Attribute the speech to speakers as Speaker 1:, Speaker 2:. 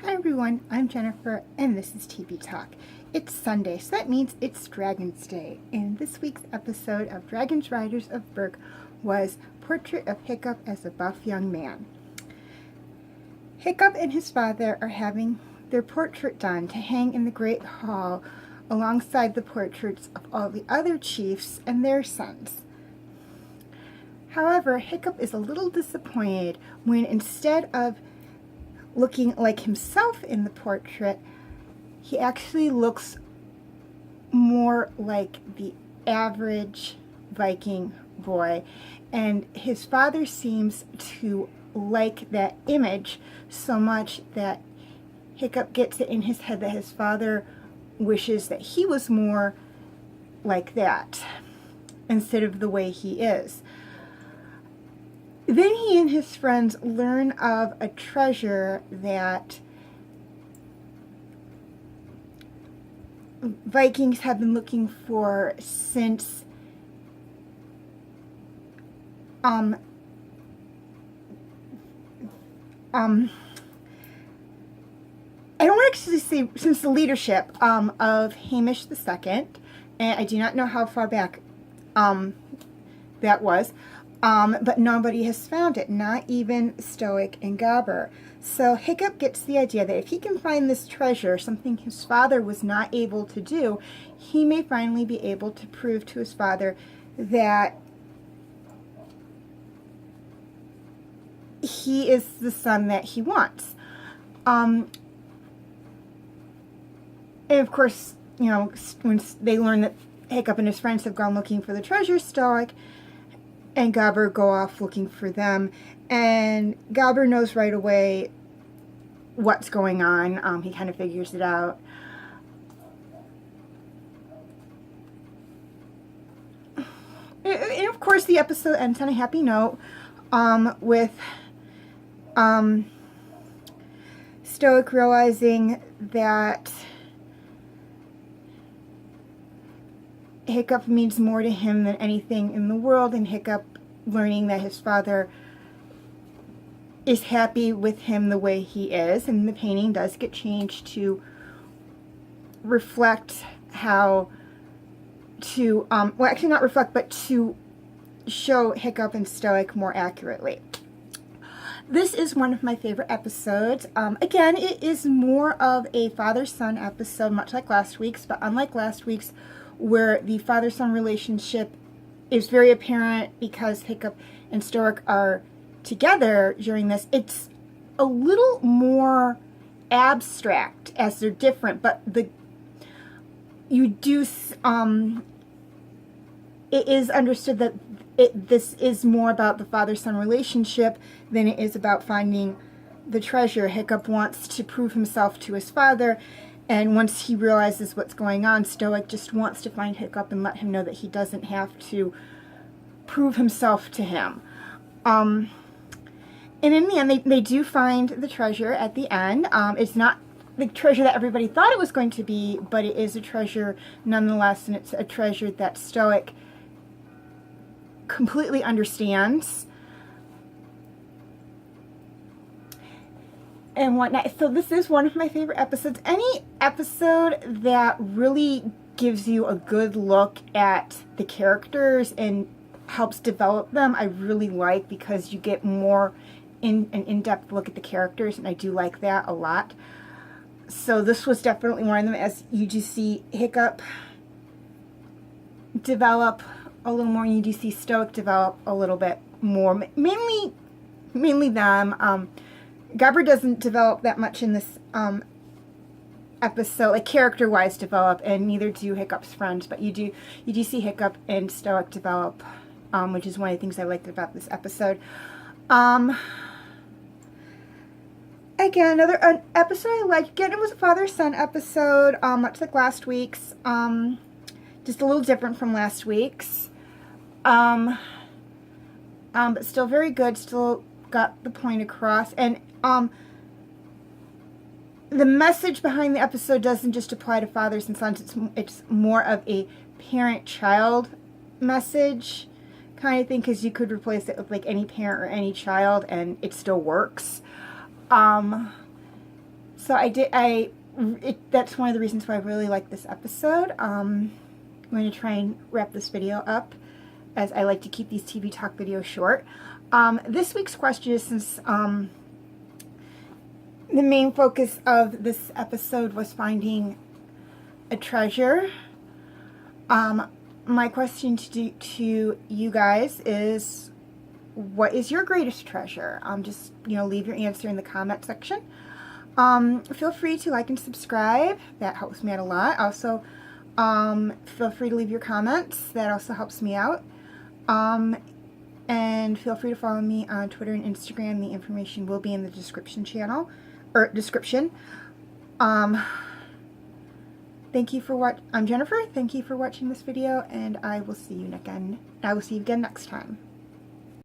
Speaker 1: Hi everyone, I'm Jennifer and this is TV Talk. It's Sunday, so that means it's Dragon's Day. And this week's episode of Dragons Riders of Berk was Portrait of Hiccup as a Buff Young Man. Hiccup and his father are having their portrait done to hang in the Great Hall alongside the portraits of all the other chiefs and their sons. However, Hiccup is a little disappointed when instead of looking like himself in the portrait, he actually looks more like the average Viking boy, and his father seems to like that image so much that Hiccup gets it in his head that his father wishes that he was more like that instead of the way he is. Then he and his friends learn of a treasure that Vikings have been looking for since I don't actually say since the leadership of Hamish II, and I do not know how far back that was. But nobody has found it, not even Stoic and Gobber. So Hiccup gets the idea that if he can find this treasure, something his father was not able to do, he may finally be able to prove to his father that he is the son that he wants. And of course, you know, when they learn that Hiccup and his friends have gone looking for the treasure, Stoic and Gobber go off looking for them, and Gobber knows right away what's going on. He kind of figures it out. And of course the episode ends on a happy note with Stoic realizing that Hiccup means more to him than anything in the world, and Hiccup learning that his father is happy with him the way he is, and the painting does get changed to reflect how to, well actually not reflect, but to show Hiccup and Stoic more accurately. This is one of my favorite episodes. Again, it is more of a father-son episode, much like last week's, but unlike last week's, where the father-son relationship is very apparent because Hiccup and Stoic are together during this, it's a little more abstract as they're different, but it is understood that this is more about the father-son relationship than it is about finding the treasure. Hiccup wants to prove himself to his father, and once he realizes what's going on, Stoic just wants to find Hiccup and let him know that he doesn't have to prove himself to him. And in the end, they do find the treasure at the end. It's not the treasure that everybody thought it was going to be, but it is a treasure nonetheless, and it's a treasure that Stoic completely understands and whatnot. So this is one of my favorite episodes. Any episode that really gives you a good look at the characters and helps develop them, I really like, because you get more an in-depth look at the characters, and I do like that a lot. So this was definitely one of them, as you do see Hiccup develop a little more, and you do see Stoic develop a little bit more. Mainly them. Gobber doesn't develop that much in this episode, like character-wise develop, and neither do Hiccup's friends, but you do see Hiccup and Stoic develop, which is one of the things I liked about this episode. Again, another episode I liked. Again, it was a father-son episode, much like last week's, just a little different from last week's, but still very good, still got the point across, and the message behind the episode doesn't just apply to fathers and sons. It's more of a parent-child message kind of thing, because you could replace it with like any parent or any child and it still works. So that's one of the reasons why I really like this episode. I'm going to try and wrap this video up, as I like to keep these TV talk videos short. This week's question is, since the main focus of this episode was finding a treasure, my question to you guys is, what is your greatest treasure? Just, leave your answer in the comment section. Feel free to like and subscribe. That helps me out a lot. Also, feel free to leave your comments. That also helps me out. And feel free to follow me on Twitter and Instagram. The information will be in the description. Thank you for I'm Jennifer. Thank you for watching this video, and I will see you again. I will see you again next time.